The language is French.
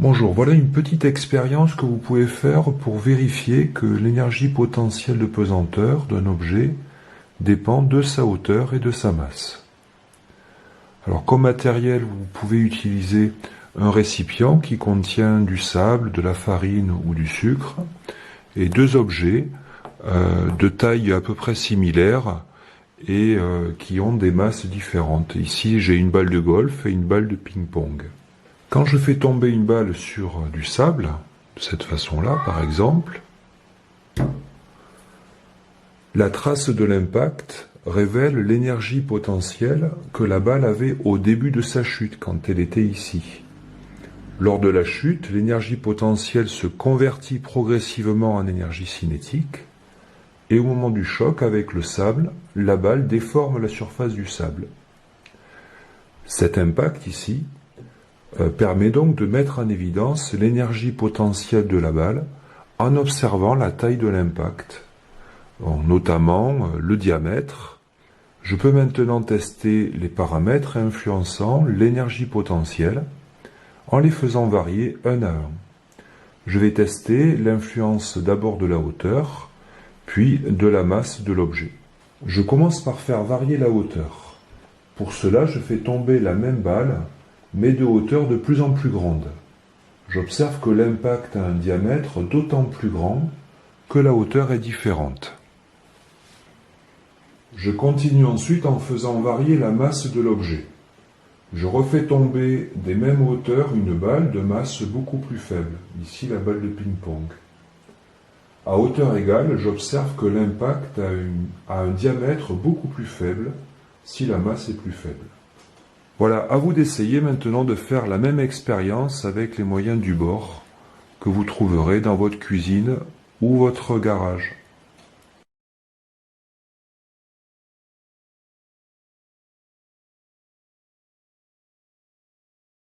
Bonjour, voilà une petite expérience que vous pouvez faire pour vérifier que l'énergie potentielle de pesanteur d'un objet dépend de sa hauteur et de sa masse. Alors comme matériel, vous pouvez utiliser un récipient qui contient du sable, de la farine ou du sucre et deux objets de taille à peu près similaire et qui ont des masses différentes. Ici, j'ai une balle de golf et une balle de ping-pong. Quand je fais tomber une balle sur du sable, de cette façon-là par exemple, la trace de l'impact révèle l'énergie potentielle que la balle avait au début de sa chute, quand elle était ici. Lors de la chute, l'énergie potentielle se convertit progressivement en énergie cinétique, et au moment du choc avec le sable, la balle déforme la surface du sable. Cet impact ici permet donc de mettre en évidence l'énergie potentielle de la balle en observant la taille de l'impact, notamment le diamètre. Je peux maintenant tester les paramètres influençant l'énergie potentielle en les faisant varier un à un. Je vais tester l'influence d'abord de la hauteur, puis de la masse de l'objet. Je commence par faire varier la hauteur. Pour cela, je fais tomber la même balle, mais de hauteur de plus en plus grande. J'observe que l'impact a un diamètre d'autant plus grand que la hauteur est différente. Je continue ensuite en faisant varier la masse de l'objet. Je refais tomber des mêmes hauteurs une balle de masse beaucoup plus faible, ici la balle de ping-pong. À hauteur égale, j'observe que l'impact a un diamètre beaucoup plus faible si la masse est plus faible. Voilà, à vous d'essayer maintenant de faire la même expérience avec les moyens du bord que vous trouverez dans votre cuisine ou votre garage.